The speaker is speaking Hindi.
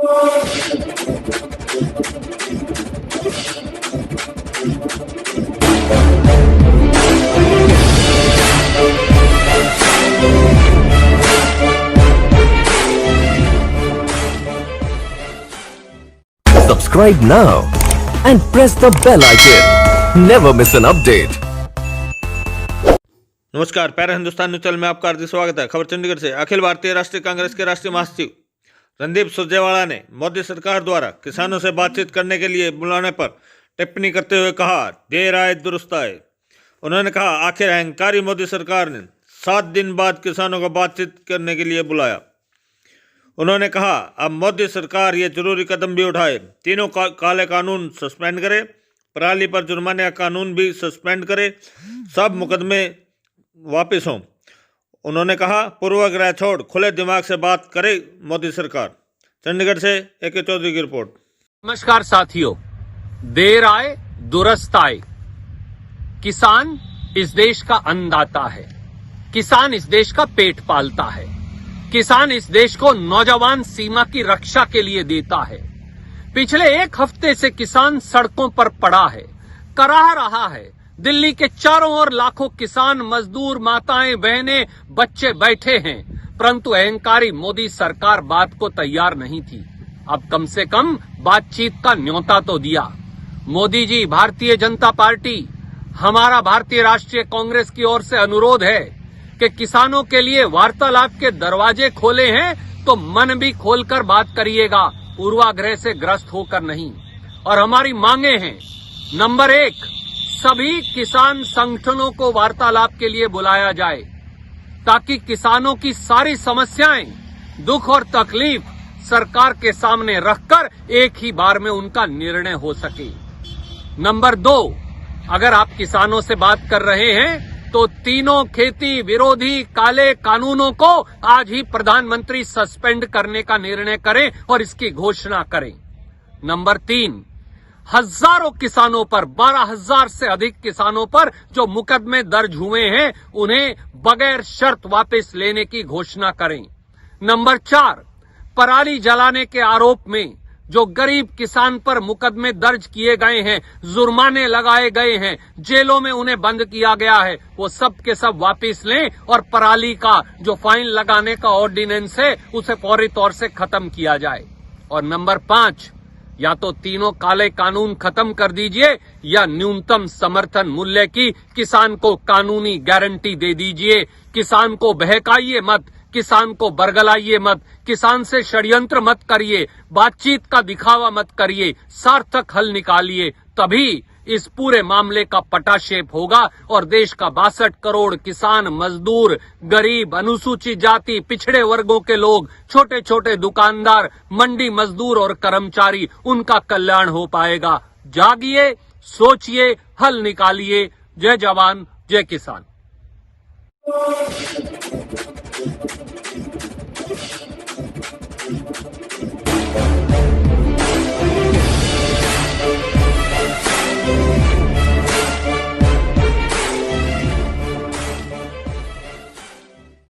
Subscribe now and press the bell icon. Never miss an update. नमस्कार, प्यारे हिंदुस्तान न्यूज चैनल में आपका हार्दिक स्वागत है। खबर चंडीगढ़ से। अखिल भारतीय राष्ट्रीय कांग्रेस के राष्ट्रीय महासचिव रणदीप सुरजेवाला ने मोदी सरकार द्वारा किसानों से बातचीत करने के लिए बुलाने पर टिप्पणी करते हुए कहा, देर आए दुरुस्त आए। उन्होंने कहा, आखिर अहंकारी मोदी सरकार ने 7 दिन बाद किसानों को बातचीत करने के लिए बुलाया। उन्होंने कहा, अब मोदी सरकार ये जरूरी कदम भी उठाए, तीनों काले कानून सस्पेंड करे, पराली पर जुर्माने का कानून भी सस्पेंड करे, सब मुकदमे वापस हों। उन्होंने कहा, पूर्वाग्रह छोड़ खुले दिमाग से बात करे मोदी सरकार। चंडीगढ़ से AK चौधरी की रिपोर्ट। नमस्कार साथियों, देर आए दुरुस्त आए। किसान इस देश का अन्नदाता है, किसान इस देश का पेट पालता है, किसान इस देश को नौजवान सीमा की रक्षा के लिए देता है। पिछले 1 हफ्ते से किसान सड़कों पर पड़ा है, कराह रहा है। दिल्ली के चारों ओर लाखों किसान, मजदूर, माताएं, बहनें, बच्चे बैठे हैं, परंतु अहंकारी मोदी सरकार बात को तैयार नहीं थी। अब कम से कम बातचीत का न्योता तो दिया। मोदी जी, भारतीय जनता पार्टी, हमारा भारतीय राष्ट्रीय कांग्रेस की ओर से अनुरोध है कि किसानों के लिए वार्तालाप के दरवाजे खोले हैं तो मन भी खोलकर बात करिएगा, पूर्वाग्रह से ग्रस्त होकर नहीं। और हमारी मांगे हैं, नंबर 1, सभी किसान संगठनों को वार्तालाप के लिए बुलाया जाए ताकि किसानों की सारी समस्याएं, दुख और तकलीफ सरकार के सामने रखकर एक ही बार में उनका निर्णय हो सके। नंबर 2, अगर आप किसानों से बात कर रहे हैं तो तीनों खेती विरोधी काले कानूनों को आज ही प्रधानमंत्री सस्पेंड करने का निर्णय करें और इसकी घोषणा करें। नंबर 3, हजारों किसानों पर, 12,000 से अधिक किसानों पर जो मुकदमे दर्ज हुए हैं, उन्हें बगैर शर्त वापस लेने की घोषणा करें। नंबर 4, पराली जलाने के आरोप में जो गरीब किसान पर मुकदमे दर्ज किए गए हैं, जुर्माने लगाए गए हैं, जेलों में उन्हें बंद किया गया है, वो सब के सब वापस लें और पराली का जो फाइन लगाने का ऑर्डिनेंस है उसे फौरी तौर से खत्म किया जाए। और नंबर 5, या तो तीनों काले कानून खत्म कर दीजिए या न्यूनतम समर्थन मूल्य की किसान को कानूनी गारंटी दे दीजिए। किसान को बहकाइए मत, किसान को बरगलाइए मत, किसान से षड्यंत्र मत करिए, बातचीत का दिखावा मत करिए, सार्थक हल निकालिए, तभी इस पूरे मामले का पटाक्षेप होगा और देश का 62 करोड़ किसान, मजदूर, गरीब, अनुसूचित जाति, पिछड़े वर्गों के लोग, छोटे छोटे दुकानदार, मंडी मजदूर और कर्मचारी, उनका कल्याण हो पाएगा। जागिए, सोचिए, हल निकालिए। जय जवान, जय किसान।